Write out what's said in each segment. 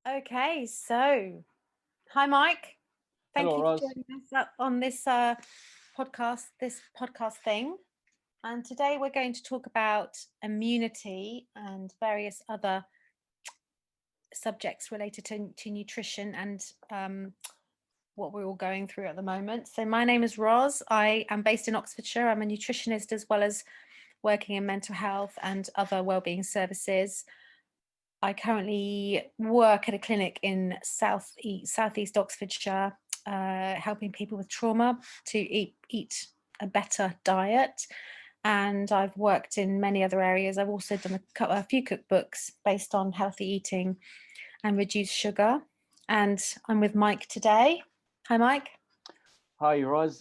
Okay, so hi, Mike. Thank Hello, you for Ros. joining us up on this podcast thing. And today we're going to talk about immunity and various other subjects related to nutrition and what we're all going through at the moment. So my name is Ros. I am based in Oxfordshire. I'm a nutritionist as well as working in mental health and other wellbeing services. I currently work at a clinic in southeast Oxfordshire, helping people with trauma to eat a better diet. And I've worked in many other areas. I've also done a few cookbooks based on healthy eating and reduced sugar. And I'm with Mike today. Hi, Mike. Hi, Ros.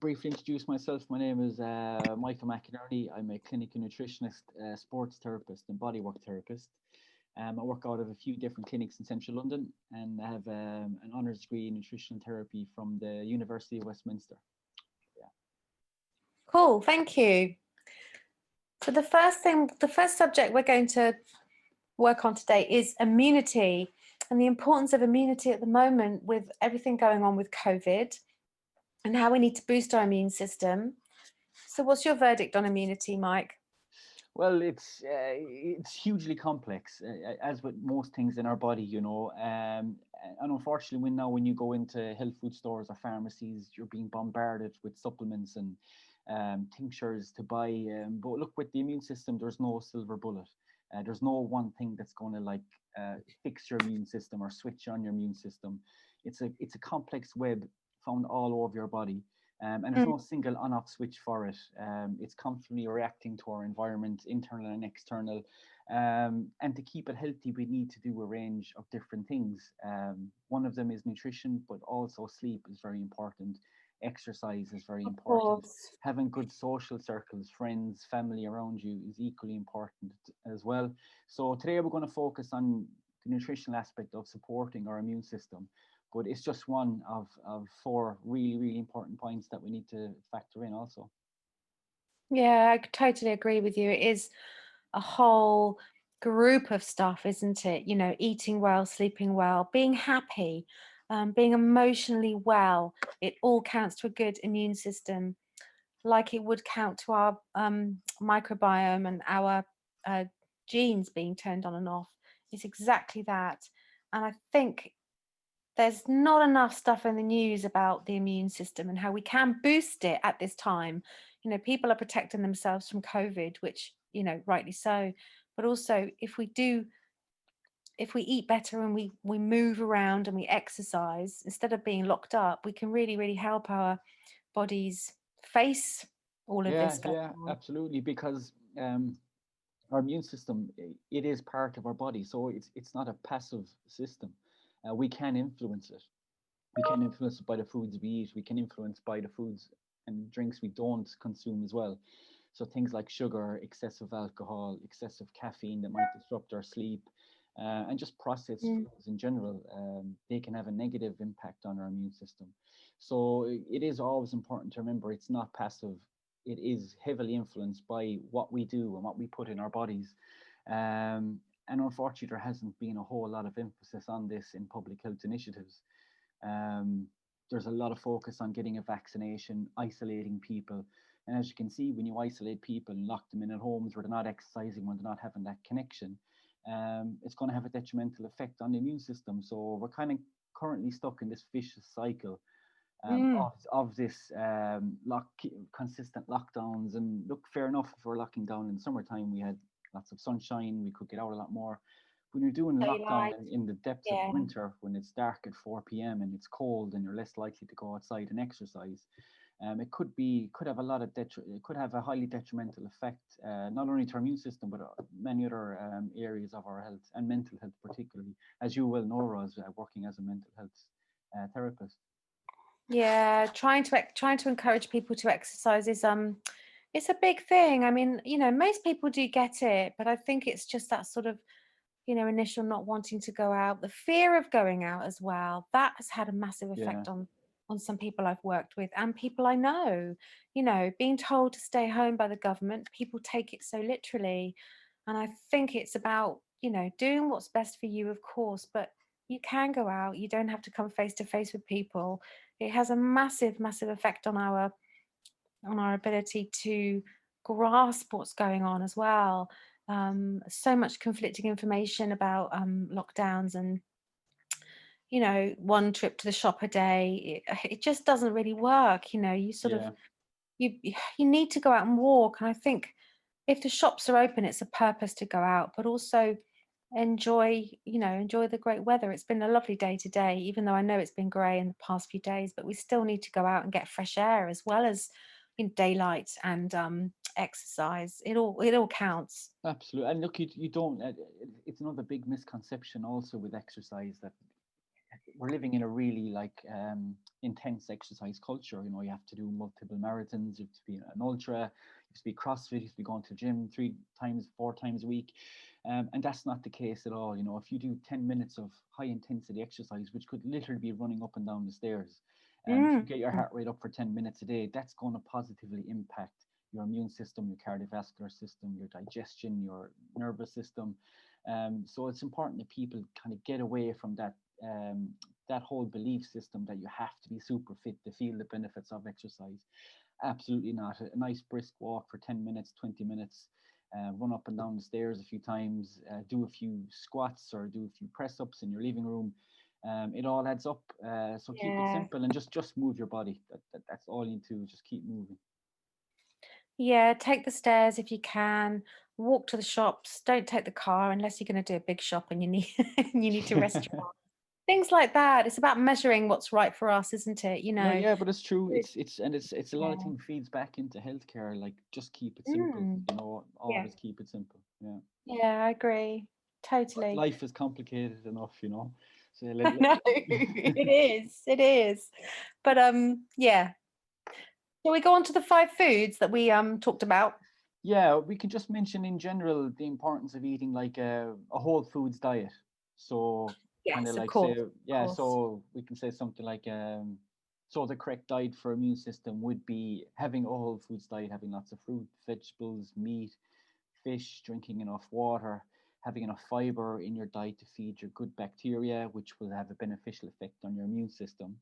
Briefly introduce myself. My name is Michael McInerney. I'm a clinical nutritionist, sports therapist, and bodywork therapist. I work out of a few different clinics in central London, and I have an honours degree in nutritional therapy from the University of Westminster. Yeah. Cool. Thank you. So the first subject we're going to work on today is immunity and the importance of immunity at the moment with everything going on with COVID and how we need to boost our immune system. So what's your verdict on immunity, Mike? Well, it's hugely complex, as with most things in our body, and unfortunately, when you go into health food stores or pharmacies, you're being bombarded with supplements and tinctures to buy. But look, with the immune system, there's no silver bullet. There's no one thing that's going to fix your immune system or switch on your immune system. It's a complex web found all over your body. And there's Mm, no single on-off switch for it. It's constantly reacting to our environment, internal and external. And to keep it healthy, we need to do a range of different things. One of them is nutrition, but also sleep is very important. Exercise is very of important. course. Having good social circles, friends, family around you is equally important as well. So today we're going to focus on the nutritional aspect of supporting our immune system, but it's just one of four really, really important points that we need to factor in also. Yeah, I totally agree with you. It is a whole group of stuff, isn't it? You know, eating well, sleeping well, being happy, being emotionally well. It all counts to a good immune system, like it would count to our microbiome and our uh, genes being turned on and off. It's exactly that. And I think there's not enough stuff in the news about the immune system and how we can boost it at this time. You know, people are protecting themselves from COVID, which, you know, rightly so. But also, if we eat better and we move around and we exercise instead of being locked up, we can really, really help our bodies face all of Yeah, this going yeah, on. absolutely. Because our immune system, it is part of our body, so it's not a passive system. We can influence it. We can influence it by the foods we eat. We can influence by the foods and drinks we don't consume as well. So things like sugar, excessive alcohol, excessive caffeine that might disrupt our sleep, and just processed Mm, foods in general, they can have a negative impact on our immune system. So it is always important to remember it's not passive. It is heavily influenced by what we do and what we put in our bodies. And unfortunately, there hasn't been a whole lot of emphasis on this in public health initiatives. Um, there's a lot of focus on getting a vaccination, isolating people. And as you can see, when you isolate people and lock them in at homes where they're not exercising, when they're not having that connection, it's going to have a detrimental effect on the immune system. So we're kind of currently stuck in this vicious cycle mm. of this consistent lockdowns. And look, fair enough, if we're locking down in summertime, we had lots of sunshine, we could get out a lot more. When you're doing lockdown Daylight, in the depths of yeah. winter, when it's dark at 4 p.m. and it's cold and you're less likely to go outside and exercise, it could have a lot of it could have a highly detrimental effect, not only to our immune system but many other areas of our health and mental health, particularly, as you well know, Roz, working as a mental health therapist. Yeah, trying to encourage people to exercise is it's a big thing. I mean, you know, most people do get it, but I think it's just that sort of, you know, initial not wanting to go out, the fear of going out as well. That has had a massive Yeah. effect on some people I've worked with and people I know. You know, being told to stay home by the government, people take it so literally. And I think it's about doing what's best for you, of course, but you can go out. You don't have to come face to face with people. It has a massive, massive effect on our ability to grasp what's going on as well. So much conflicting information about lockdowns and one trip to the shop a day. It just doesn't really work. You sort of Yeah, you need to go out and walk. And I think if the shops are open, it's a purpose to go out, but also enjoy the great weather. It's been a lovely day today, even though I know it's been grey in the past few days, but we still need to go out and get fresh air as well as daylight and exercise. It all counts. absolutely. And look, you don't. It's another big misconception also with exercise that we're living in a really like intense exercise culture. You have to do multiple marathons, you have to be an ultra, you have to be CrossFit, you have to be going to the gym 3 times, 4 times a week. And that's not the case at all. If you do 10 minutes of high intensity exercise, which could literally be running up and down the stairs, if you Mm. get your heart rate up for 10 minutes a day, that's going to positively impact your immune system, your cardiovascular system, your digestion, your nervous system. So it's important that people kind of get away from um, that whole belief system that you have to be super fit to feel the benefits of exercise. Absolutely not. A nice brisk walk for 10 minutes, 20 minutes, run up and down the stairs a few times, do a few squats or do a few press ups in your living room. It all adds up. So keep it Yeah. simple and just move your body. That's all you need to do. Just keep moving. Yeah, take the stairs if you can. Walk to the shops. Don't take the car unless you're going to do a big shop and you need you need to rest your arm. Things like that. It's about measuring what's right for us, isn't it? No, yeah, but it's true. Good. It's a lot of Yeah. things feeds back into healthcare. Like just keep it simple. Mm. Yeah. Always keep it simple. Yeah. Yeah, I agree. Totally. Life is complicated enough. So I know. It is. It is. But yeah. Shall we go on to the 5 foods that we talked about? yeah, we can just mention in general the importance of eating like a whole foods diet. So kind of Yes, of like course. say, Of yeah, course. so we can say something like so the correct diet for immune system would be having a whole foods diet, having lots of fruit, vegetables, meat, fish, drinking enough water, having enough fiber in your diet to feed your good bacteria, which will have a beneficial effect on your immune system.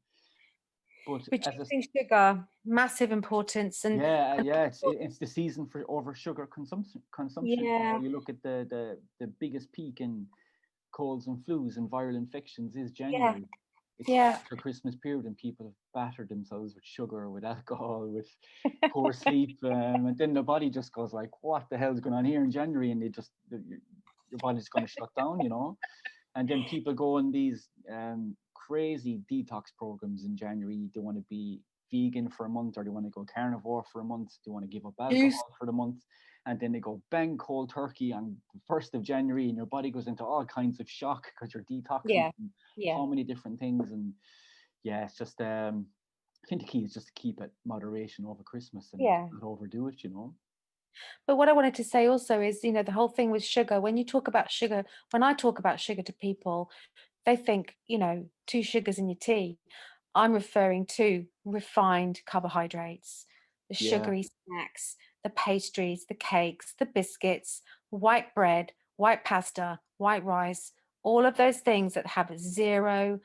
But as a Reducing sugar, massive importance. yeah, And yeah, people, it's the season for over sugar consumption. Consumption. yeah, You look at the biggest peak in colds and flus and viral infections is yeah, January. It's yeah. after Christmas period, and people have battered themselves with sugar, with alcohol, with poor sleep, and then the body just goes like, "What the hell's going on here in January?" And your body's going to shut down. And then people go on these crazy detox programs in January. They want to be vegan for a month, or they want to go carnivore for a month. They want to give up Juice. alcohol for the month, and then they go bang cold turkey on the 1st of January, and your body goes into all kinds of shock because you're detoxing Yeah, from yeah, how many different things. And yeah, it's just I think the key is just to keep it moderation over Christmas and yeah. not overdo it. But what I wanted to say also is, the whole thing with sugar, when you talk about sugar, when I talk about sugar to people, they think, 2 sugars in your tea. I'm referring to refined carbohydrates, the Yeah, sugary snacks, the pastries, the cakes, the biscuits, white bread, white pasta, white rice, all of those things that have zero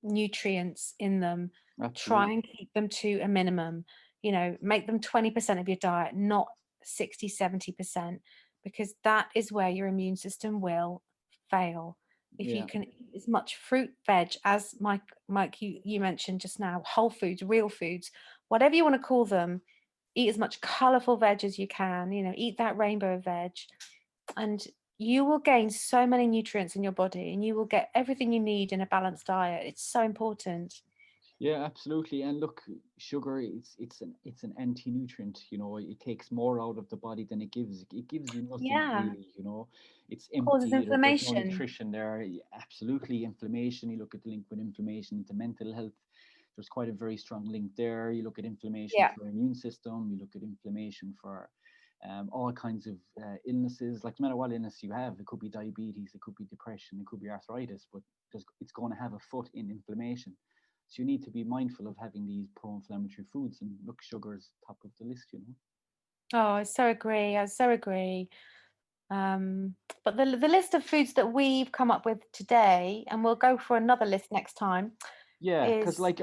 nutrients in them. Try absolutely. and keep them to a minimum. Make them 20% of your diet, not 60, 70%, because that is where your immune system will fail. If you Yeah. can eat as much fruit, veg, as Mike, you mentioned just now, whole foods, real foods, whatever you want to call them, eat as much colorful veg as you can, eat that rainbow of veg, and you will gain so many nutrients in your body and you will get everything you need in a balanced diet. It's so important. Yeah, absolutely. And look, sugar it's an anti-nutrient. It takes more out of the body than it gives. It gives you nothing Yeah, really. It's causes empty. There's no inflammation. nutrition there. Absolutely, inflammation. You look at the link with inflammation to mental health. There's quite a very strong link there. You look at inflammation Yeah, for immune system. You look at inflammation for all kinds of illnesses. Like no matter what illness you have, it could be diabetes, it could be depression, it could be arthritis, but it's going to have a foot in inflammation. So you need to be mindful of having these pro-inflammatory foods, and look, sugar is top of the list. oh, I so agree. I so agree. Um, but the list of foods that we've come up with today, and we'll go for another list next time, Yeah, because is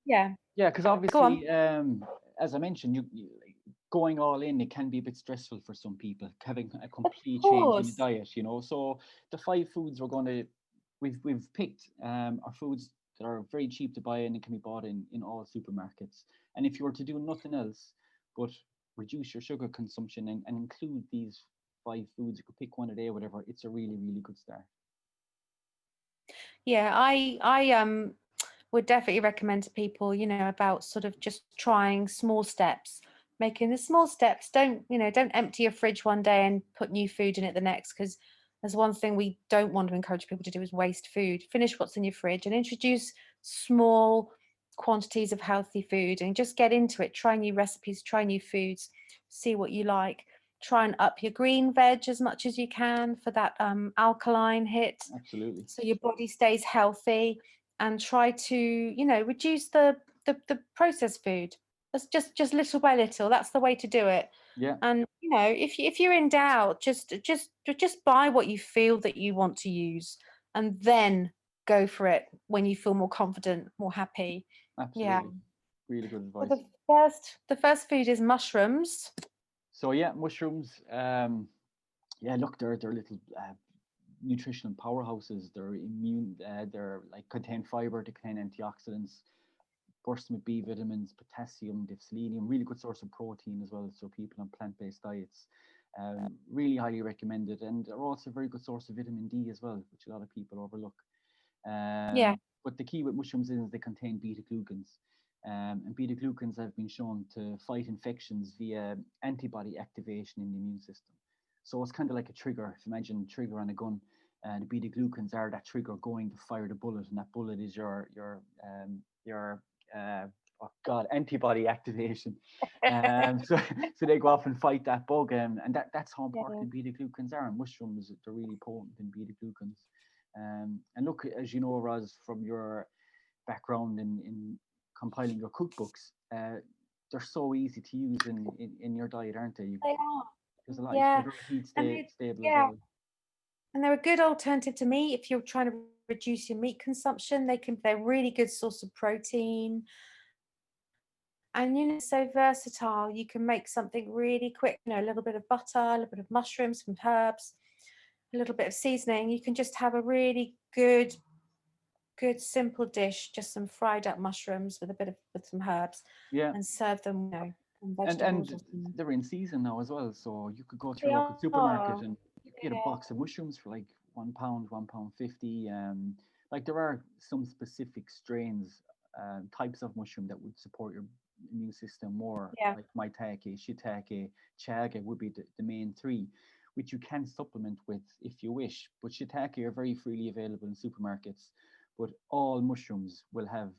yeah. yeah, because Go on. obviously, as I mentioned, like, going all in, it can be a bit stressful for some people, having a Of complete change in the course. diet, you know. So the five foods we've picked are foods that are very cheap to buy and it can be bought in all supermarkets. And if you were to do nothing else but reduce your sugar consumption and include these five foods, you could pick one a day or whatever, it's a really, really good start. Yeah, I would definitely recommend to people, about sort of just trying small steps, making the small steps. Don't empty your fridge one day and put new food in it the next, because there's one thing we don't want to encourage people to do is waste food. Finish what's in your fridge and introduce small quantities of healthy food and just get into it. Try new recipes, try new foods, see what you like. Try and up your green veg as much as you can for that alkaline hit, Absolutely. so your body stays healthy, and try to reduce the processed food. That's just little by little. That's the way to do it. Yeah, And if you're in doubt, just buy what you feel that you want to use, and then go for it when you feel more confident, more happy. Yeah. absolutely. Really good So advice. the first food is mushrooms. So yeah, mushrooms. Yeah, look, they're little nutritional powerhouses. They're immune. They're like contain fiber, they contain antioxidants, burst with B vitamins, potassium, they have selenium. Really good source of protein as well. So people on plant-based diets, really highly recommended, and are also a very good source of vitamin D as well, which a lot of people overlook. Yeah. But the key with mushrooms is they contain beta glucans. And beta glucans have been shown to fight infections via antibody activation in the immune system. So it's kind of like a trigger. If you imagine a trigger on a gun, the beta glucans are that trigger going to fire the bullet, and that bullet is your uh, oh god, antibody activation. So so they go off and fight that bug, and that's how Yeah. important beta glucans are. And mushrooms, they're really potent in beta glucans. And look, as you know, Roz, from your background in compiling your cookbooks, they're so easy to use in your diet, aren't they? They are. There's a lot. Yeah. They're very heat And they, stable as yeah. well. And they're a good alternative to meat if you're trying to reduce your meat consumption. They're a really good source of protein. And so versatile. You can make something really quick, a little bit of butter, a little bit of mushrooms, some herbs, a little bit of seasoning. You can just have a really good simple dish, just some fried up mushrooms with some herbs, Yeah, and serve them, some vegetables and or some. they're in season now as well. So you could go to They your local are. supermarket and you could get a Yeah. box of mushrooms for like £1, £1.50. Like there are some specific strains, types of mushroom that would support your immune system more, Yeah. like maitake, shiitake, chaga would be the main three, which you can supplement with if you wish. But shiitake are very freely available in supermarkets. But all mushrooms will have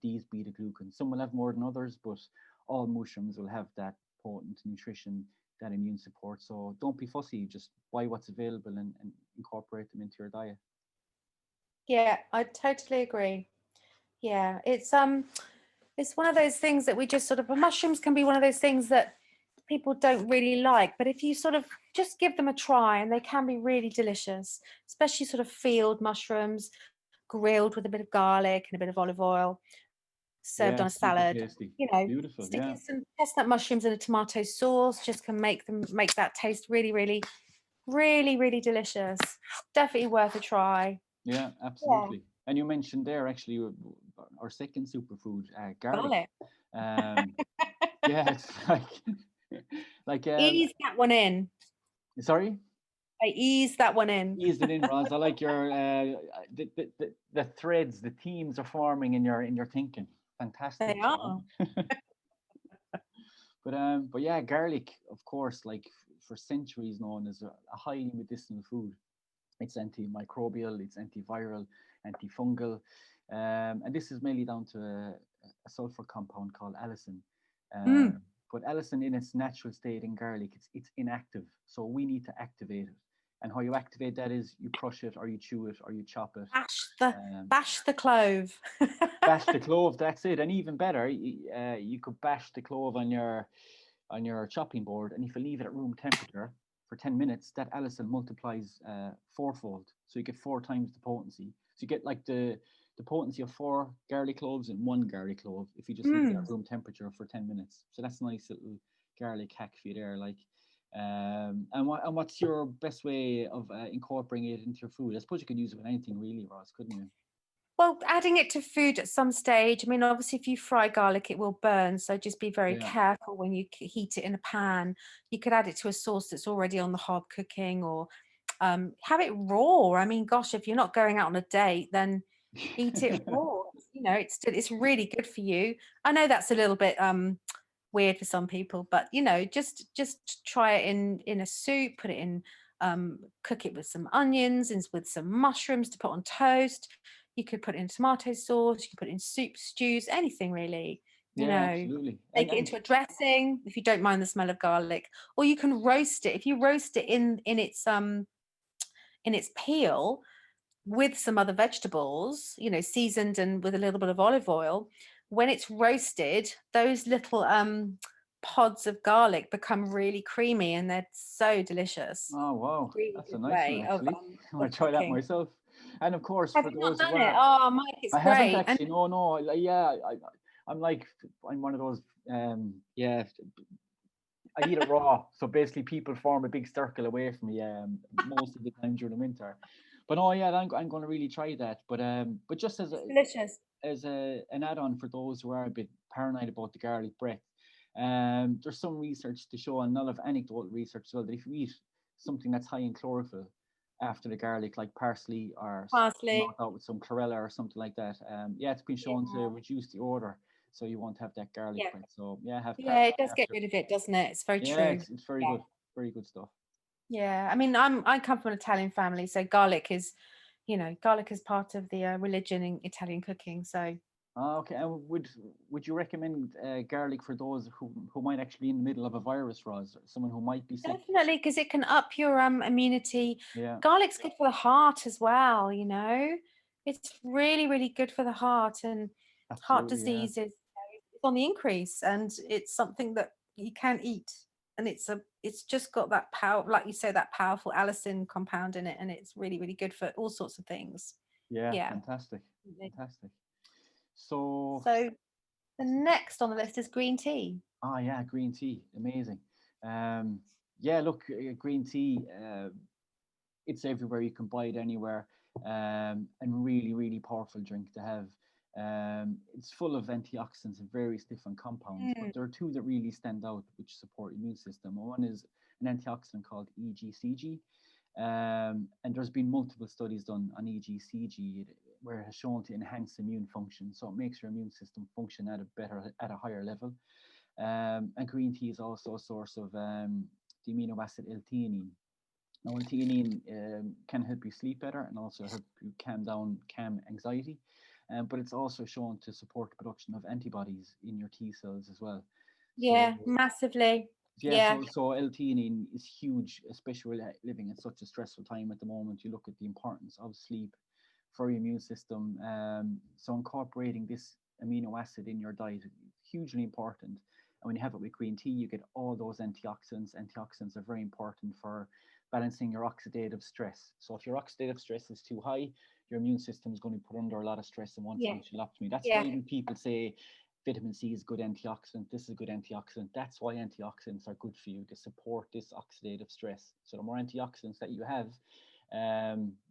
these beta glucans. Some will have more than others, but all mushrooms will have that potent nutrition, that immune support. So don't be fussy, just buy what's available and incorporate them into your diet. Yeah, I totally agree. Yeah, it's one of those things that we just sort of mushrooms can be one of those things that people don't really like, but if you sort of just give them a try, and they can be really delicious, especially sort of field mushrooms, grilled with a bit of garlic and a bit of olive oil, served on Yeah, a super salad. tasty. Beautiful. Sticking Yeah. some chestnut mushrooms in a tomato sauce just can make that taste really, really, really, really delicious. Definitely worth a try. Yeah, Yeah, absolutely. And you mentioned there actually our second superfood, garlic. garlic. Um, yeah, it's like Ease that one in. sorry, I ease that one in. eased it in, Roz. I like your the threads, the themes are forming in your thinking. Fantastic. They You know. are. But yeah, garlic, of course, like for centuries known as a highly medicinal food. It's antimicrobial, it's antiviral, antifungal, and this is mainly down to a sulfur compound called allicin. Mm. But allicin, in its natural state in garlic, it's inactive, so we need to activate it. And how you activate that is you crush it, or you chew it, or you chop it. Bash the Um, bash the clove. Bash the clove. That's it. And even better, you could bash the clove on your chopping board, and if you leave it at room temperature for 10 minutes, that allicin multiplies fourfold. So you get 4 times the potency. So you get like the potency of 4 garlic cloves in 1 garlic clove if you just leave it at Mm. room temperature for 10 minutes. So that's a nice little garlic hack for you there. Like, and what's your best way of incorporating it into your food? I suppose you could use it with anything really, Ross, couldn't you? Well, adding it to food at some stage, I mean, obviously, if you fry garlic, it will burn. So just be very Yeah. careful when you heat it in a pan. You could add it to a sauce that's already on the hob cooking, or have it raw. I mean, gosh, if you're not going out on a date, then eat it raw. You know, it's really good for you. I know that's a little bit weird for some people, but you know, just try it in a soup, put it in cook it with some onions and with some mushrooms to put on toast. You could put it in tomato sauce, you can put it in soup, stews, anything really, you Yeah, know. absolutely. Make it And into a dressing if you don't mind the smell of garlic, or you can roast it. If you roast it in its peel with some other vegetables, you know, seasoned and with a little bit of olive oil, when it's roasted, those little pods of garlic become really creamy and they're so delicious. oh wow, Really that's a good nice one way actually. I of might try that cooking. myself. And of course, Have for you not those who done it? are, Oh, Mike, it's I haven't great. And actually. No, no. Yeah, I'm like, I'm one of those. Yeah, I eat it raw. So basically, people form a big circle away from me. Most of the time during the winter. But oh yeah, I'm going to really try that. But just it's delicious. as an add-on for those who are a bit paranoid about the garlic breath, there's some research to show, and a lot of anecdotal research as well, that if you eat something that's high in chlorophyll after the garlic, like parsley or Parsley. knocked out with some chlorella or something like that, yeah, it's been Yeah. shown to reduce the odor, so you won't have that garlic Yeah. breath. So yeah, have Yeah, it parsley does get after. rid of it, doesn't it? It's very Yeah, true. it's very Yeah. good, very good stuff. Yeah. I mean, I come from an Italian family, so garlic is, you know, garlic is part of the religion in Italian cooking. So Okay, and would you recommend garlic for those who might actually be in the middle of a virus, Roz, someone who might be sick? definitely, because it can up your immunity. Yeah, Garlic's good for the heart as well, you know. It's really, really good for the heart, and heart absolutely. Yeah, disease is, it's on the increase, and it's something that you can eat. And it's just got that power, like you say, that powerful allicin compound in it, and it's really, really good for all sorts of things. yeah, Yeah. fantastic, fantastic. So, So the next on the list is green tea. yeah, green tea, amazing. Um, yeah, look, green tea, it's everywhere. You can buy it anywhere, and really, really powerful drink to have. It's full of antioxidants and various different compounds, but Mm. there are two that really stand out which support immune system. One is an antioxidant called EGCG, and there's been multiple studies done on EGCG where it has shown to enhance immune function, so it makes your immune system function at a higher level. And green tea is also a source of the amino acid L-theanine. Now, L-theanine can help you sleep better and also help you calm anxiety. But it's also shown to support the production of antibodies in your T cells as well. So Yeah, massively. yeah, Yeah. so L-theanine is huge, especially living in such a stressful time at the moment. You look at the importance of sleep for your immune system. So incorporating this amino acid in your diet is hugely important. And when you have it with green tea, you get all those antioxidants. Antioxidants are very important for balancing your oxidative stress. So if your oxidative stress is too high, your immune system is going to be put under a lot of stress and want Yeah. functionality. That's why Yeah. when people say vitamin C is a good antioxidant, this is a good antioxidant, that's why antioxidants are good for you to support this oxidative stress. So the more antioxidants that you have,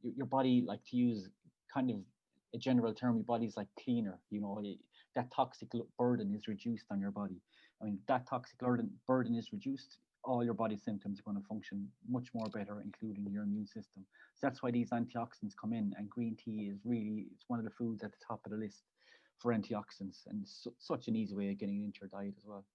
your body, like to use kind of a general term, your body's like cleaner. That toxic burden is reduced on your body. I mean, that toxic burden is reduced, all your body symptoms are going to function much more better, including your immune system. So that's why these antioxidants come in, and green tea is really, it's one of the foods at the top of the list for antioxidants, and such an easy way of getting it into your diet as well.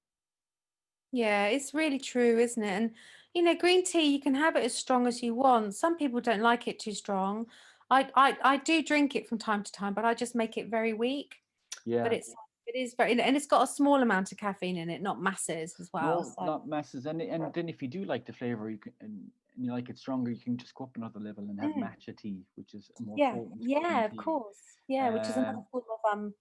Yeah, it's really true, isn't it? And you know, green tea, you can have it as strong as you want. Some people don't like it too strong. I do drink it from time to time, but I just make it very weak. But Yeah, it is very, and it's got a small amount of caffeine in it, not masses as well. no, So not masses. And then if you do like the flavor, you can and you like it stronger, you can just go up another level and have mm, matcha tea, which is a more yeah, potent green yeah, of tea. course. Yeah, which is Um, another form of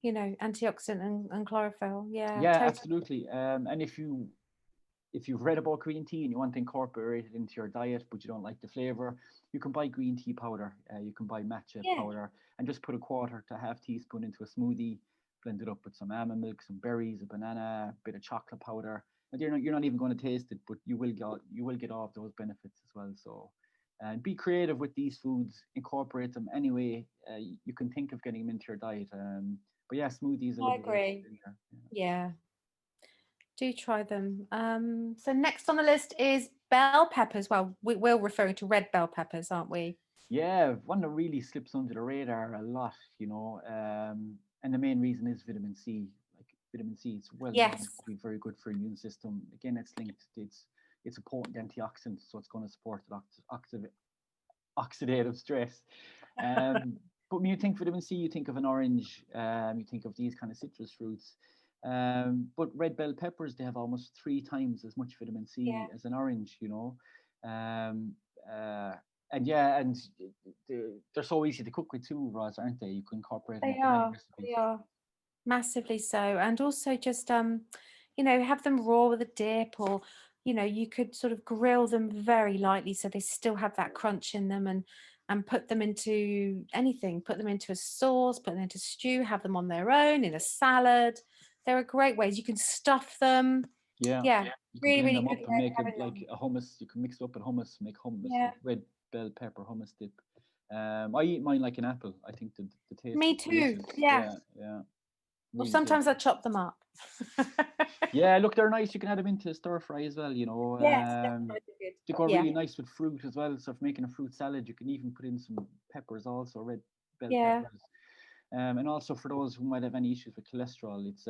you know, antioxidant and chlorophyll. Yeah, yeah, totally. absolutely. And if you if you've read about green tea and you want to incorporate it into your diet, but you don't like the flavor, you can buy green tea powder. You can buy matcha Yeah, powder and just put a quarter to half teaspoon into a smoothie, blend it up with some almond milk, some berries, a banana, a bit of chocolate powder. And you're not even going to taste it, but you will get all of those benefits as well. So, and be creative with these foods. Incorporate them any way you can think of getting them into your diet. But yeah, smoothies is a I lovely way to agree. put it in there. Yeah, do try them. So next on the list is bell peppers. Well, we're referring to red bell peppers, aren't we? Yeah, one that really slips under the radar a lot, and the main reason is vitamin C. Like vitamin C, it's well known Yes. to be very good for immune system. Again, it's linked. It's a potent antioxidant, so it's going to support the oxidative stress. Um, but when you think vitamin C, you think of an orange. You think of these kind of citrus fruits. But red bell peppers, they have almost 3 times as much vitamin C Yeah, as an orange. Um, uh, and yeah, and they're so easy to cook with too, Roz, aren't they? You can incorporate them they into many are. recipes. They are. Massively so. And also just have them raw with a dip, or you could sort of grill them very lightly so they still have that crunch in them, and put them into anything, put them into a sauce, put them into stew, have them on their own in a salad. There are great ways. You can stuff them. Yeah, Yeah, you can really, blend really them good up way and of make it having like them. a hummus. You can mix it up in hummus, make hummus, Yeah. like red bell pepper hummus dip. I eat mine like an apple. I think the taste Me is too. delicious. Yeah. Yeah, yeah, Or really good. sometimes I chop them up. Yeah, look, they're nice. You can add them into stir fry as well. Yes, that's really good. They go Yeah. really nice with fruit as well. So if making a fruit salad, you can even put in some peppers also, red bell Yeah. peppers. And also for those who might have any issues with cholesterol, it's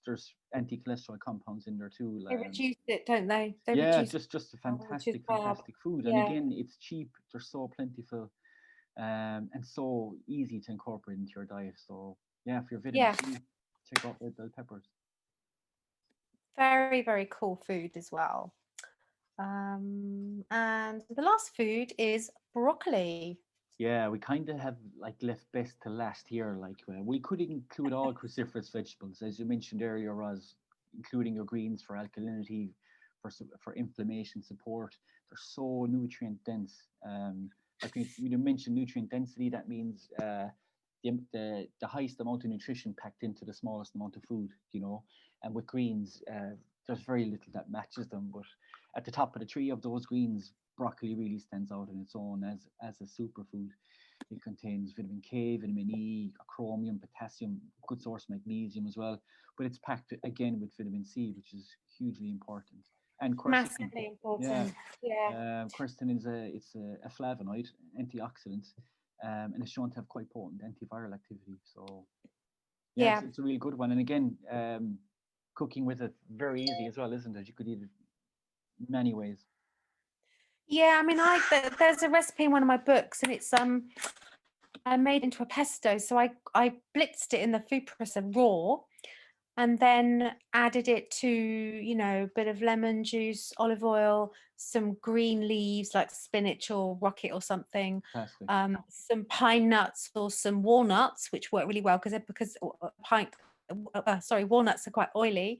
there's anti-cholesterol compounds in there too. They reduce it, don't they? They Yeah, reduce just a which is fantastic, fab. fantastic food. And Yeah. again, it's cheap. They're so plentiful, and so easy to incorporate into your diet. So yeah, for your vitamin Yeah. C, check out red bell peppers. Very, very cool food as well. And the last food is broccoli. Yeah, we kind of have like left best to last here. Like we could include all cruciferous vegetables, as you mentioned earlier, Roz, including your greens for alkalinity, for inflammation support. They're so nutrient dense. Like when you mention nutrient density, that means the highest amount of nutrition packed into the smallest amount of food. And with greens, there's very little that matches them. But at the top of the tree of those greens, broccoli really stands out on its own as a superfood. It contains vitamin K, vitamin E, chromium, potassium, good source of magnesium as well. But it's packed again with vitamin C, which is hugely important. And quercetin, Massively yeah, important. Yeah. quercetin it's a flavonoid, antioxidant, and it's shown to have quite potent antiviral activity. So yeah, it's, Yeah. it's a really good one. And again, cooking with it very easy as well, isn't it? You could eat it many ways. Yeah, I mean, there's a recipe in one of my books, and it's I made it into a pesto. So I blitzed it in the food processor raw, and then added it to, a bit of lemon juice, olive oil, some green leaves like spinach or rocket or something, Fantastic. some pine nuts or some walnuts, which work really well because walnuts are quite oily,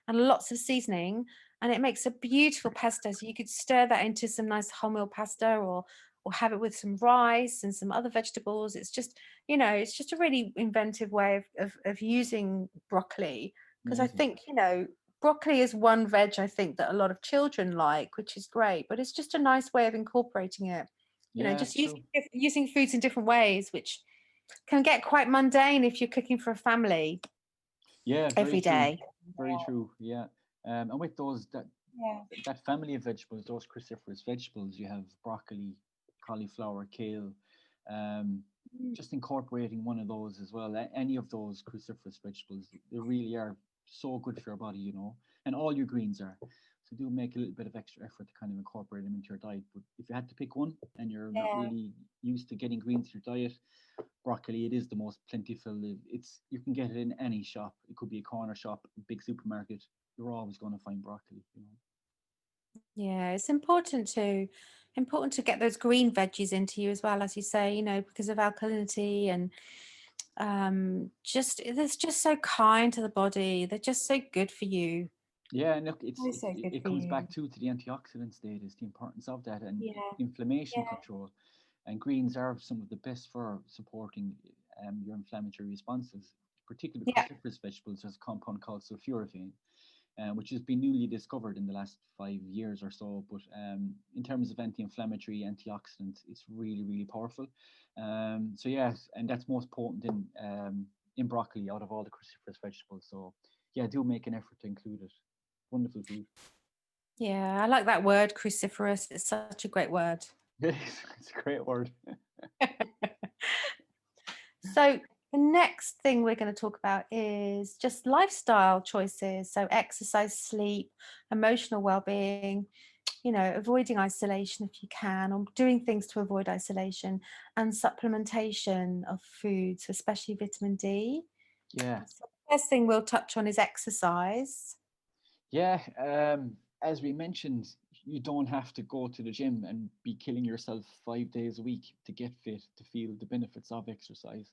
and lots of seasoning, and it makes a beautiful pesto. So you could stir that into some nice wholemeal pasta, or have it with some rice and some other vegetables. It's just a really inventive way of using broccoli, because I Amazing. think, broccoli is one veg I think that a lot of children like, which is great, but it's just a nice way of incorporating it. Yeah, Just it's true. using foods in different ways, which can get quite mundane if you're cooking for a family Yeah, very every true. day. Very true. Yeah. And with those Yeah. that family of vegetables, those cruciferous vegetables, you have broccoli, cauliflower, kale. Um, Mm. just incorporating one of those as well. Any of those cruciferous vegetables, they really are so good for your body, and all your greens are. So do make a little bit of extra effort to kind of incorporate them into your diet. But if you had to pick one and you're not Yeah. really used to getting greens in your diet, broccoli, it is the most plentiful. You can get it in any shop. It could be a corner shop, a big supermarket. You're always going to find broccoli. Yeah, it's important to get those green veggies into you as well, as you say, because of alkalinity, and just they're just so kind to the body. They're just so good for you. Yeah, and look, So good it for comes you. back to the antioxidant status, the importance of that, and Yeah, inflammation yeah, control. And greens are some of the best for supporting your inflammatory responses, particularly yeah, cruciferous vegetables. There's a compound called sulforaphane, which has been newly discovered in the last 5 years or so. But in terms of anti-inflammatory, antioxidant, it's really, really powerful. So yeah, and that's most potent in broccoli out of all the cruciferous vegetables. So yeah, do make an effort to include it. Wonderful food. yeah. I like that word, cruciferous. It's such a great word. It's a great word. So the next thing we're going to talk about is just lifestyle choices. So exercise, sleep, emotional well-being, avoiding isolation if you can, or doing things to avoid isolation, and supplementation of foods, especially vitamin D. Yeah, So the first thing we'll touch on is exercise. yeah. As we mentioned, you don't have to go to the gym and be killing yourself 5 days a week to get fit to feel the benefits of exercise.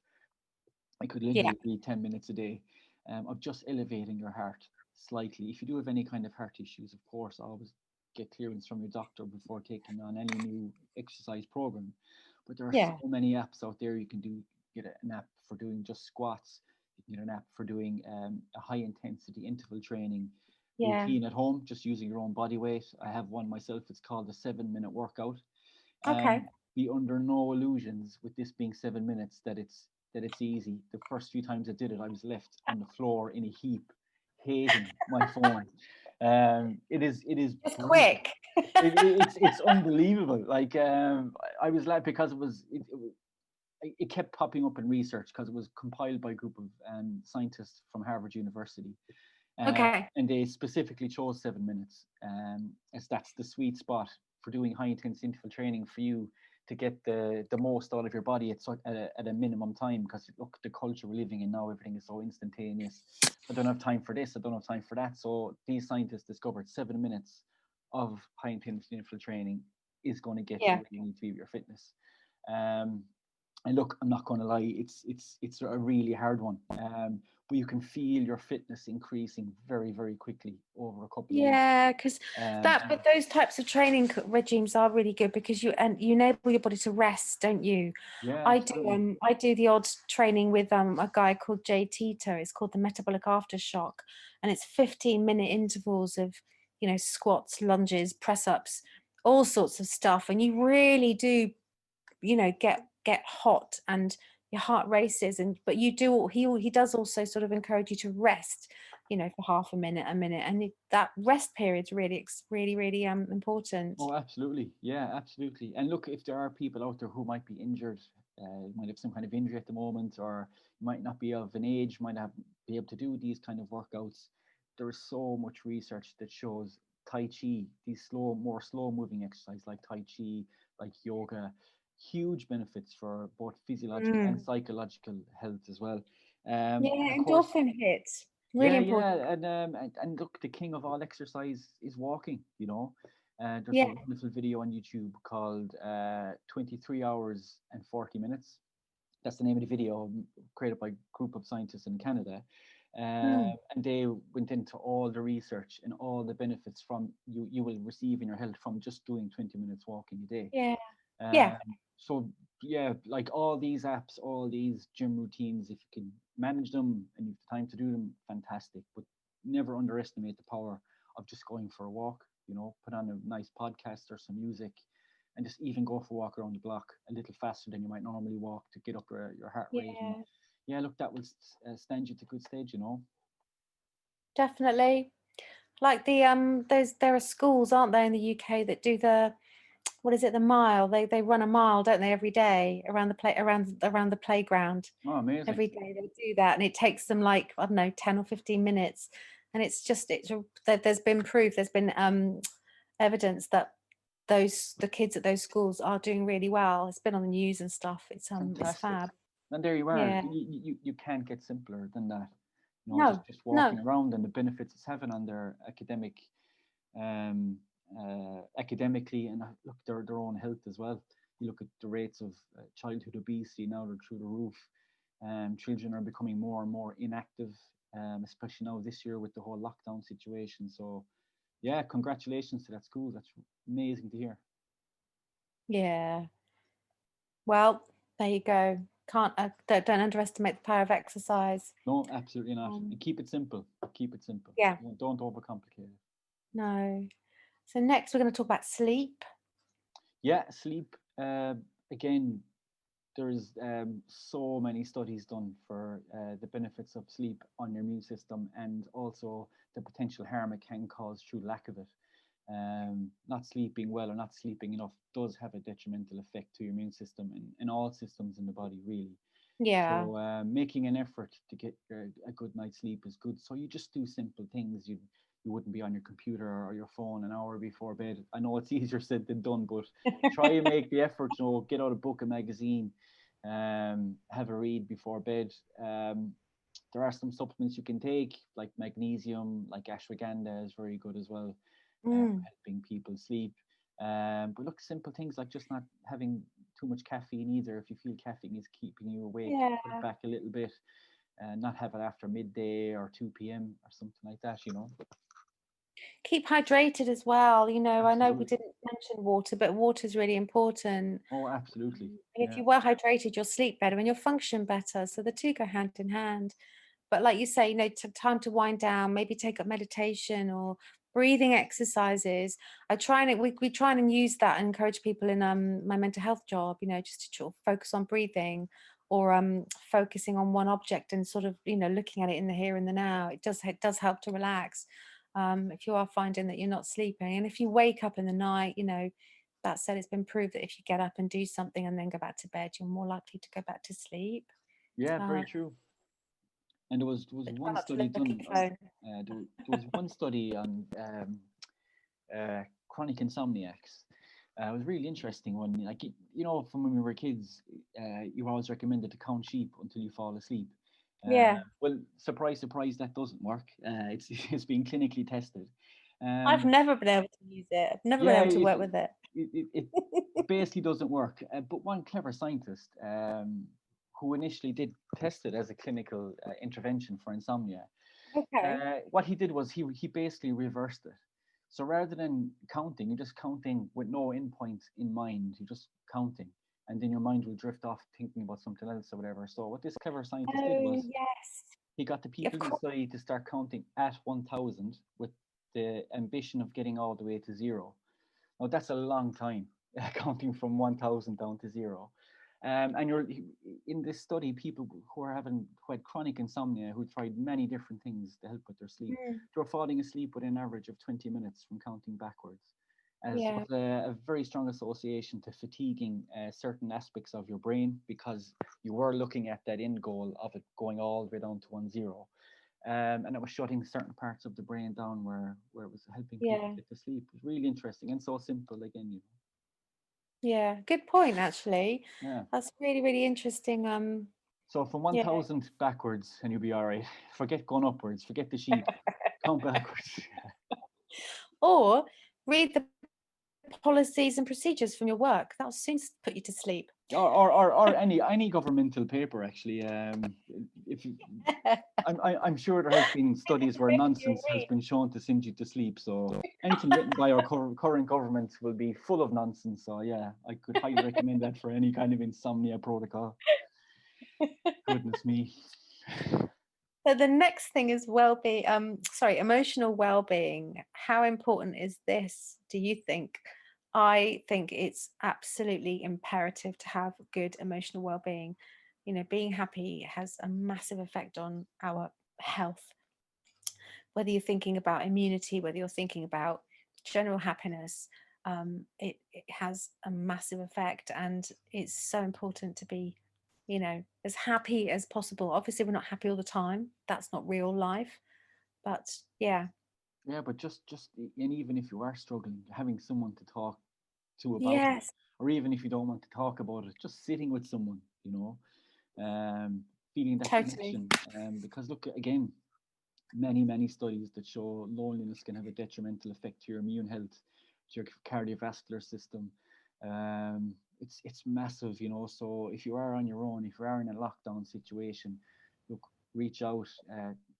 I could Yeah, literally be 10 minutes a day of just elevating your heart slightly. If you do have any kind of heart issues, of course, always get clearance from your doctor before taking on any new exercise program. But there are so yeah, many apps out there. You can get an app for doing just squats. You can get an app for doing a high intensity interval training yeah. routine at home, just using your own body weight. I have one myself. It's called a 7 minute workout. Okay. Be under no illusions with this being 7 minutes that it's easy. The first few times I did it, I was left on the floor in a heap, hating my phone. It is Just brutal. quick. It's unbelievable. Like I was like because it kept popping up in research because it was compiled by a group of scientists from Harvard University, Okay. and they specifically chose 7 minutes, as that's the sweet spot for doing high intense interval training for you to get the most out of your body at a minimum time. Because look, the culture we're living in now, everything is so instantaneous. I don't have time for this. I don't have time for that. So these scientists discovered 7 minutes of high intensity interval training is going to get you Yeah. where you need to be with your fitness. Um, and look, I'm not going to lie, it's a really hard one. But you can feel your fitness increasing very, very quickly over a couple of weeks. Yeah, because but those types of training regimes are really good because you enable your body to rest, don't you? Yeah, absolutely. I do the odd training with a guy called Jay Tito. It's called the Metabolic Aftershock, and it's 15-minute intervals of squats, lunges, press ups, all sorts of stuff, and you really do get hot and your heart races, and but you do he does also sort of encourage you to rest, for half a minute, and that rest period's really important. Oh, absolutely. Yeah, absolutely. And look, if there are people out there who might be injured, might have some kind of injury at the moment, or might not be of an age, might not be able to do these kind of workouts, there is so much research that shows Tai Chi, these more slow moving exercise like Tai Chi, like yoga, huge benefits for both physiological and Mm. psychological health as well. Yeah, And of course, endorphin hits, really yeah, important. yeah, and look, the king of all exercise is walking. There's a Yeah. wonderful video on YouTube called 23 hours and 40 minutes. That's the name of the video, created by a group of scientists in Canada. Mm. And they went into all the research and all the benefits from you will receive in your health from just doing 20 minutes walking a day. Yeah, yeah, So yeah, like all these apps, all these gym routines, if you can manage them and you have the time to do them, fantastic. But never underestimate the power of just going for a walk. Put on a nice podcast or some music, and just even go for a walk around the block a little faster than you might normally walk to get up your heart rate. And yeah, yeah, look, that will stand you to good stage. definitely. Like there are schools, aren't there, in the UK that do the, what is it, the mile? They run a mile, don't they, every day around the playground. Oh, amazing. Every day they do that, and it takes them like, I don't know, 10 or 15 minutes. And there's been proof, there's been evidence that the kids at those schools are doing really well. It's been on the news and stuff. It's Fantastic. fab. And there you are. Yeah. You can't get simpler than that. Just No, just no. walking around and the benefits it's having on their um, academically, and look their own health as well. You look at the rates of childhood obesity now; they're through the roof. Children are becoming more and more inactive. especially now this year with the whole lockdown situation. So, yeah, congratulations to that school. That's amazing to hear. Yeah. Well, there you go. Can't don't underestimate the power of exercise. No, absolutely not. Um, And keep it simple. Keep it simple. yeah. Don't overcomplicate it. No. So next we're going to talk about sleep. Yeah, sleep. Again, there's so many studies done for the benefits of sleep on your immune system and also the potential harm it can cause through lack of it. Not sleeping well or not sleeping enough does have a detrimental effect to your immune system and all systems in the body, really. Yeah. So making an effort to get a good night's sleep is good. So you just do simple things. You wouldn't be on your computer or your phone an hour before bed. I know it's easier said than done, but try and make the effort. Get out a book, a magazine, have a read before bed. There are some supplements you can take, like magnesium, like ashwagandha is very good as well, Mm. helping people sleep. But look, simple things like just not having too much caffeine either. If you feel caffeine is keeping you awake, cut it Yeah. back a little bit. Not have it after midday or 2 p.m. or something like that. Keep hydrated as well. I know we Absolutely. didn't mention water, but water is really important. Oh, absolutely. And if Yeah. you're well hydrated, you'll sleep better and you'll function better. So the two go hand in hand. But like you say, time to wind down, maybe take up meditation or breathing exercises. We try and use that and encourage people in my mental health job, just to sort of focus on breathing or focusing on one object and sort of, looking at it in the here and the now. It does help to relax. If you are finding that you're not sleeping. And if you wake up in the night, that said, it's been proved that if you get up and do something and then go back to bed, you're more likely to go back to sleep. Yeah, very Um, true. And there was but try one not to study look at done. your phone. There was one study on chronic insomniacs. It was really interesting one. Like from when we were kids, you were always recommended to count sheep until you fall asleep. Yeah, Well, surprise, surprise, that doesn't work. It's it's been clinically tested. I've Um, never been able to use it. I've never been yeah, able to work with it. it basically doesn't work. But one clever scientist who initially did test it as a clinical intervention for insomnia, Okay. what he did was he basically reversed it. So rather than counting, you're just counting with no endpoint in mind. You're just counting, and then your mind will drift off thinking about something else or whatever. So what this clever scientist did Oh, was yes. he got the Of people course. inside to start counting at 1,000 with the ambition of getting all the way to zero. Now that's a long time, counting from 1,000 down to zero. And you're in this study, people who had chronic insomnia, who tried many different things to help with their sleep, Mm, they were falling asleep within an average of 20 minutes from counting backwards. As there yeah. was a very strong association to fatiguing certain aspects of your brain because you were looking at that end goal of it going all the way down to 1 0. And it was shutting certain parts of the brain down where it was helping people Yeah. get to sleep. It was really interesting and so simple again. Yeah. Good point, actually. Yeah. That's really, really interesting. So from Yeah. 1,000 backwards and you'll be all right. Forget going upwards, forget the sheep, count backwards. Or read the policies and procedures from your work. That'll soon put you to sleep. Or any governmental paper actually. If you, I'm sure there has been studies where Whatever you nonsense has read. been shown to send you to sleep. So anything written by our current government will be full of nonsense. So yeah, I could highly recommend that for any kind of insomnia protocol. Goodness me. So the next thing is well-being, emotional well-being. How important is this, do you think? I think it's absolutely imperative to have good emotional well-being. Being happy has a massive effect on our health, whether you're thinking about immunity, whether you're thinking about general happiness. It has a massive effect, and it's so important to be, as happy as possible. Obviously, we're not happy all the time. That's not real life. But yeah, Yeah, but and even if you are struggling, having someone to talk to about it, yes, or even if you don't want to talk about it, just sitting with someone, feeling that totally. connection. Because look, again, many studies that show loneliness can have a detrimental effect to your immune health, to your cardiovascular system. It's massive. So if you are on your own, if you are in a lockdown situation, look, reach out,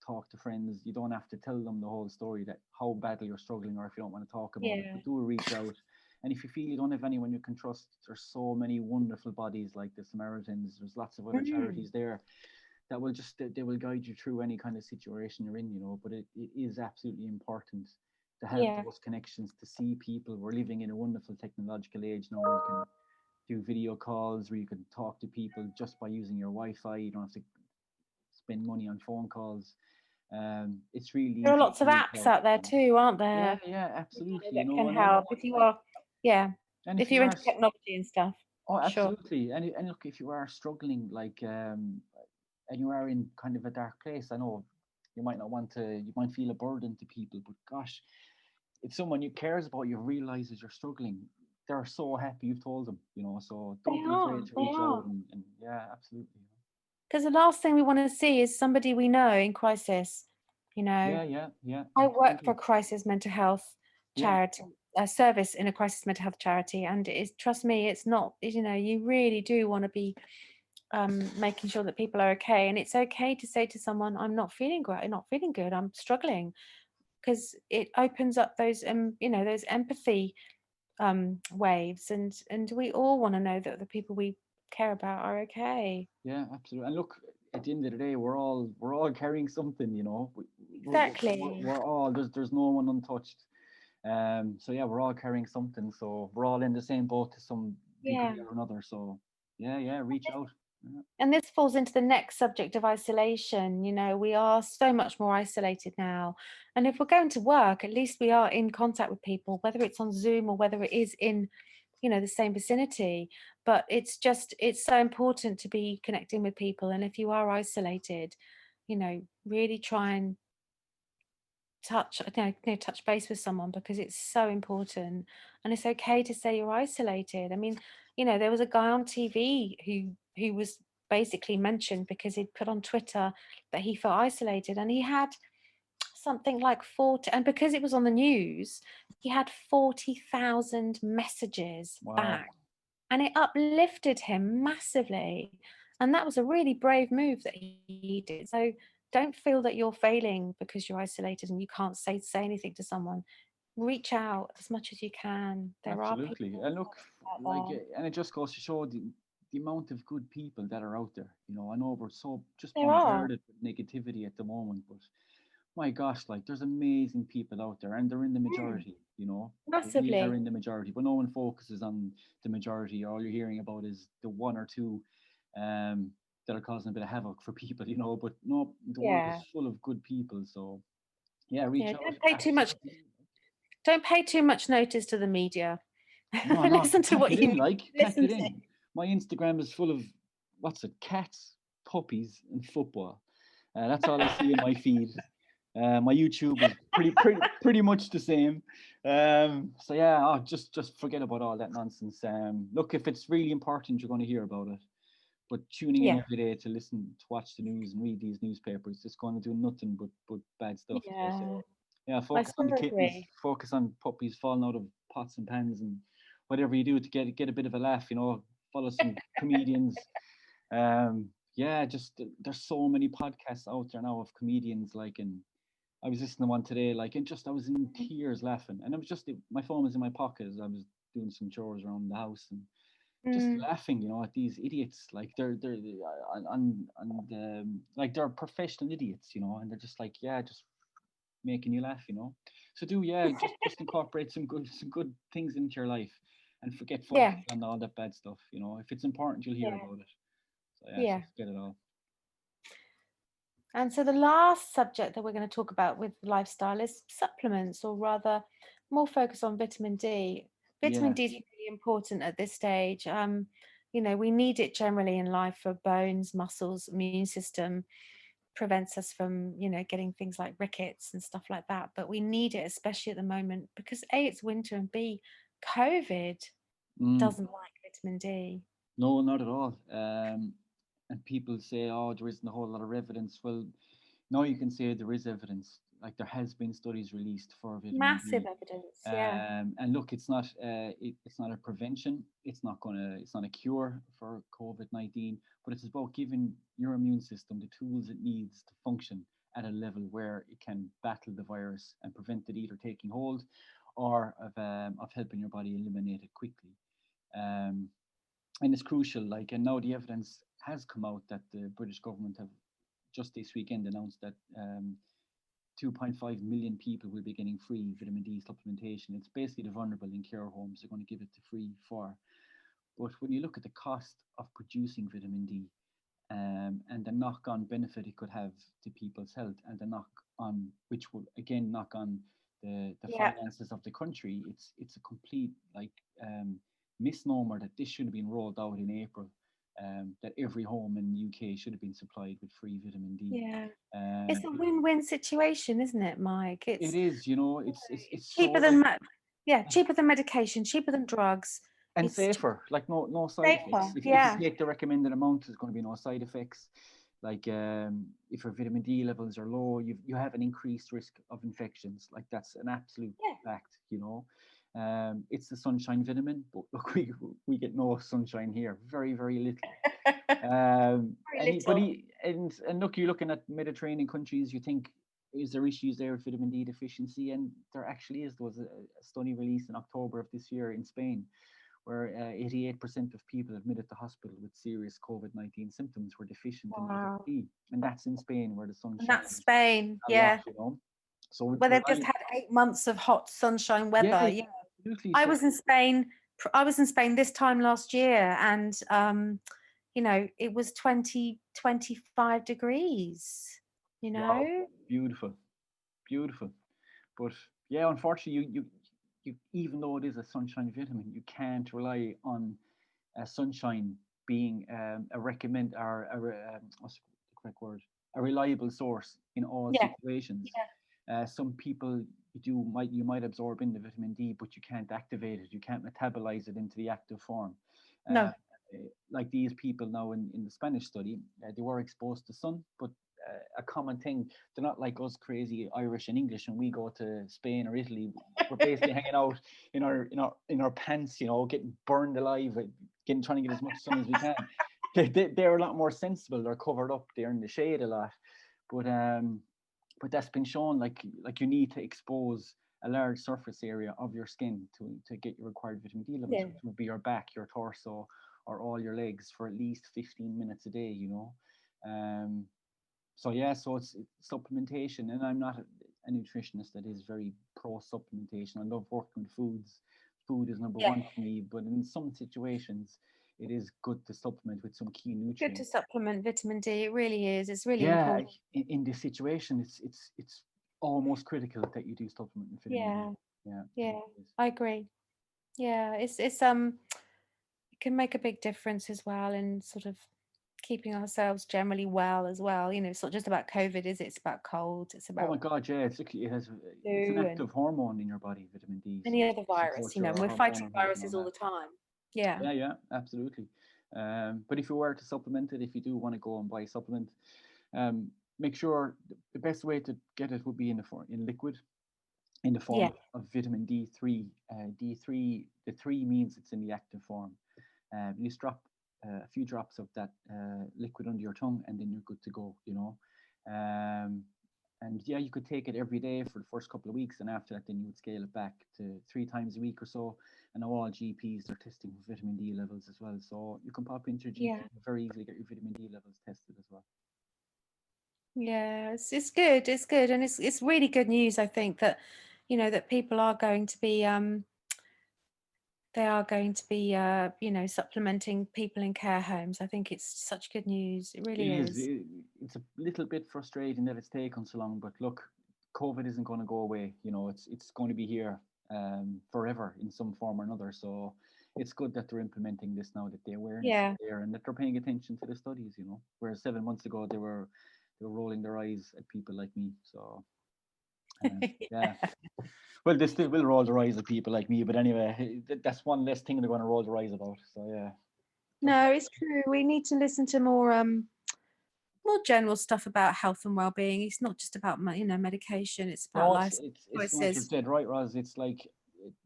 talk to friends. You don't have to tell them the whole story that how badly you're struggling, or if you don't want to talk about it, Yeah. but do reach out. And if you feel you don't have anyone you can trust, there's so many wonderful bodies like the Samaritans. There's lots of other Mm. charities there that will just they will guide you through any kind of situation you're in, but it is absolutely important to have Yeah. those connections, to see people. We're living in a wonderful technological age now where you can do video calls, where you can talk to people just by using your Wi-Fi. You don't have to spend money on phone calls. It's really There are easy lots to of reach apps out. out there too, aren't Yeah, there? yeah, absolutely. That can And help if you are, yeah, if if you you're are, into technology and stuff. oh, Sure. absolutely. And look, if you are struggling, and you are in kind of a dark place, I know you might not want to, you might feel a burden to people, but gosh, if someone you cares about you realizes you're struggling, they're so happy you've told them. So They don't be afraid are. to They reach out, are. and yeah, absolutely. Because the last thing we want to see is somebody we know in crisis. You know, Yeah, yeah, yeah, I work for absolutely. a crisis mental health Yeah, charity, a service in a crisis mental health charity, and it's, trust me, it's not. You really do want to be making sure that people are okay, and it's okay to say to someone, "I'm not feeling great. I'm not feeling good. I'm struggling," because it opens up those those empathy waves, and we all want to know that the people we care about are okay. yeah, absolutely. And look, at the end of the day, we're all carrying something. Exactly. We're all there's no one untouched. So yeah, we're all carrying something. So we're all in the same boat to some Yeah. degree or another. So yeah, reach out. Yeah, And this falls into the next subject of isolation. We are so much more isolated now. And if we're going to work, at least we are in contact with people, whether it's on Zoom or whether it is in, the same vicinity. But it's so important to be connecting with people. And if you are isolated, really try and touch base with someone, because it's so important. And it's okay to say you're isolated. I mean, there was a guy on TV who was basically mentioned because he'd put on Twitter that he felt isolated, and he had something like 40, and because it was on the news, he had 40,000 messages wow, back, and it uplifted him massively. And that was a really brave move that he did. So don't feel that you're failing because you're isolated and you can't say anything to someone. Reach out as much as you can. There are absolutely. people And look, out there. and it just goes to show the amount of good people that are out there. I know we're so just There are bombarded with negativity at the moment, but my gosh, like there's amazing people out there, and they're in the mm, majority. They really are massively. in the majority, but no one focuses on the majority. All you're hearing about is the one or two um, that are causing a bit of havoc for people. But no, the world is Yeah. full of good people. So yeah, Yeah. reach out. Absolutely. Don't pay too much notice to the media. No, no, Listen to pack what it you in, need like to pack listen it to. in. My Instagram is full of what's it? Cats, puppies, and football. That's all I see in my feed. My YouTube is pretty much the same. So yeah, just forget about all that nonsense. Look, if it's really important, you're going to hear about it. But tuning in Yeah. every day to listen, to watch the news and read these newspapers, it's going to do nothing but bad stuff. Yeah. So yeah, I focus so on the kittens, agree. focus on puppies falling out of pots and pans, and whatever you do to get a bit of a laugh. Follow some comedians. Yeah, just there's so many podcasts out there now of comedians, and I was listening to one today, and just I was in tears laughing, and it was just my phone was in my pocket as I was doing some chores around the house, and just Mm, laughing, at these idiots. Like they're like they're professional idiots, and they're just like, yeah, just making you laugh. So yeah, just incorporate some good things into your life, and forget yeah. focus on all that bad stuff. If it's important, you'll hear Yeah. about it. So yeah, so Yeah. forget it all. And so the last subject that we're going to talk about with lifestyle is supplements, or rather more focus on vitamin D. Vitamin Yeah. D is really important at this stage. We need it generally in life for bones, muscles, immune system, prevents us from, getting things like rickets and stuff like that. But we need it, especially at the moment, because A, it's winter, and B, COVID Mm. doesn't like vitamin D. No, not at all. And people say, oh, there isn't a whole lot of evidence. Well, now you can say there is evidence. Like there has been studies released for vitamin Massive D. evidence, yeah. And look, it's not a prevention. It's not a cure for COVID-19, but it's about giving your immune system the tools it needs to function at a level where it can battle the virus and prevent it either taking hold or of helping your body eliminate it quickly. Um, and it's crucial. Like, and now the evidence has come out that the British government have just this weekend announced that 2.5 million people will be getting free vitamin D supplementation. It's basically the vulnerable in care homes. They're going to give it to free for. But when you look at the cost of producing vitamin D, and the knock-on benefit it could have to people's health, and the knock-on, which will again knock on the Yeah. finances of the country, it's a complete like misnomer that this should have been rolled out in April. That every home in the UK should have been supplied with free vitamin D. Yeah. Uh, It's a win-win situation, isn't it, Mike? it It's is, it's so cheaper like than cheaper than medication, cheaper than drugs. and It's safer. Like no side effects. safer. If you Yeah. take the recommended amount, there's going to be no side effects. Like if your vitamin D levels are low, you have an increased risk of infections. Like that's an absolute fact. It's the sunshine vitamin, but look, we get no sunshine here. Very very little. Very little. And look, you're looking at Mediterranean countries. You think, is there issues there with vitamin D deficiency? And there actually is. There was a study released in October of this year in Spain, where 88% of people admitted to hospital with serious COVID-19 symptoms were deficient in vitamin Wow. D, and that's in Spain where the sun And that's shines Spain. a lot. Yeah. So Where it's they've just reliable. had 8 months of hot sunshine Yeah, weather. yeah, Yeah. absolutely. I So was in Spain. I was in Spain this time last year, and it was 20, 25 degrees. You wow, know. beautiful, beautiful. But yeah, unfortunately, you even though it is a sunshine vitamin, you can't rely on sunshine being a recommend or what's the correct word? A reliable source in all Yeah. situations. Yeah. Some people you might absorb in the vitamin D, but you can't activate it. You can't metabolize it into the active form. Uh, No. like these people now in the Spanish study, they were exposed to sun, but a common thing. They're not like us crazy Irish and English, and we go to Spain or Italy. We're basically hanging out in our pants, getting burned alive, getting trying to get as much sun as we can. They're a lot more sensible. They're covered up. They're in the shade a lot, but that's been shown. Like you need to expose a large surface area of your skin to get your required vitamin D levels, Yeah. which would be your back, your torso, or all your legs for at least 15 minutes a day. Um, so yeah, so it's supplementation, and I'm not a nutritionist that is very pro supplementation. I love working with foods. Food is number Yeah. one for me, but in some situations, it is good to supplement with some key Good to nutrients. supplement vitamin D. It really is. It's really Yeah, important. in this situation, it's almost critical that you do supplement with vitamin D. Yeah. Yeah, it Yeah. really is. I agree. Yeah. It's it can make a big difference as well in sort of keeping ourselves generally well as well. It's not just about COVID, is it? It's about colds. It's Oh my about God, yeah, it's an flu and active hormone in your body, vitamin D. any So other it virus. supports your We're fighting hormonal health and viruses all all that. the time. Yeah. Yeah, yeah, absolutely. But if you were to supplement it, if you do want to go and buy a supplement, um, make sure the best way to get it would be in liquid, in the form Yeah. of vitamin D3. D3, the three means it's in the active form. You just drop a few drops of that liquid under your tongue, and then you're good to go. Um, and yeah, you could take it every day for the first couple of weeks, and after that, then you would scale it back to 3 times a week or so. And now all GPs are testing for vitamin D levels as well, so you can pop into your GP Yeah. and very easily get your vitamin D levels tested as well. Yeah. It's good. It's good. And it's really good news, I think, that that people are going to be they are going to be supplementing people in care homes. I think it's such good news. It It really is. is. It's a little bit frustrating that it's taken so long, but look, COVID isn't going to go away. It's going to be here forever in some form or another. So it's good that they're implementing this now, that the awareness is Yeah. there, and that they're paying attention to the studies. Whereas 7 months ago they were rolling their eyes at people like me. So yeah. Well, they still will roll their eyes at people like me, but anyway, that's one less thing they're going to roll their eyes about. So yeah. But No, it's true. We need to listen to more general stuff about health and well-being. It's not just about medication. It's about no, it's life it's it's not. You're choices. dead right, Roz. It's like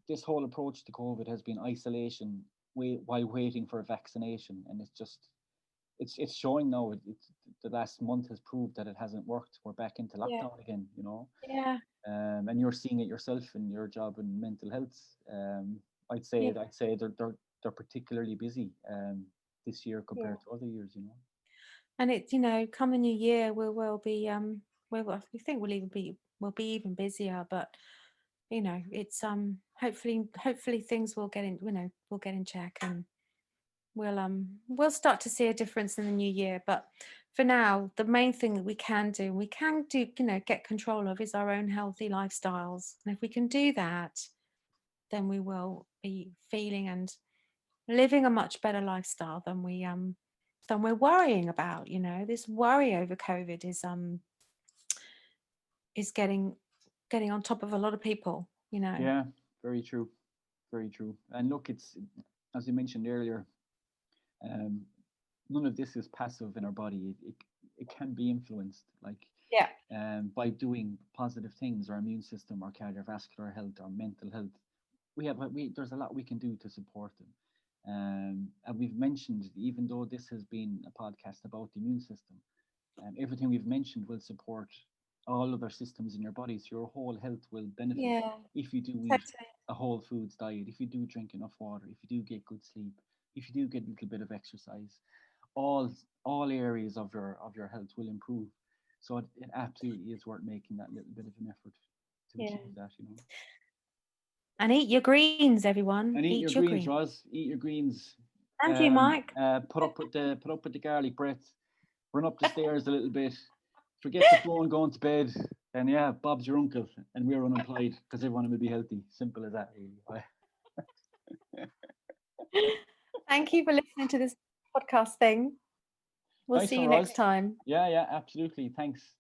this whole approach to COVID has been isolation while waiting for a vaccination, and it's just it's showing now. It's the last month has proved that it hasn't worked. We're back into Yeah. lockdown again, you know. Yeah. And you're seeing it yourself in your job in mental health. Yeah. I'd say they're particularly busy this year Yeah. compared to other years, you know. And it's, come the new year, we'll be we think we'll be even busier, but it's hopefully things will get in, we'll get in check, and we'll start to see a difference in the new year. But for now, the main thing that we can do, get control of, is our own healthy lifestyles. And if we can do that, then we will be feeling and living a much better lifestyle than we're worrying about. This worry over COVID is getting on top of a lot of people. Yeah, very true, very true. And look, it's as you mentioned earlier, um, none of this is passive in our body. It can be influenced, like Yeah. by doing positive things. Our immune system, our cardiovascular health, our mental health. There's a lot we can do to support them. And we've mentioned, even though this has been a podcast about the immune system, everything we've mentioned will support all other systems in your body. So your whole health will benefit Yeah, if you do eat totally. a whole foods diet, if you do drink enough water, if you do get good sleep, if you do get a little bit of exercise. All areas of your health will improve. So it absolutely is worth making that little bit of an effort to Yeah. achieve that, you know. And eat your greens, everyone. And eat Eat your your greens, greens. Roz. Eat your greens. And you, Mike. Put up with the garlic breath. Run up the stairs a little bit. Forget the phone, going to bed. And yeah, Bob's your uncle, and we're unemployed because everyone will be healthy. Simple as that, really. Thank you for listening to this podcast thing. We'll Nice see one, you next Roz. time. Yeah, absolutely. Thanks.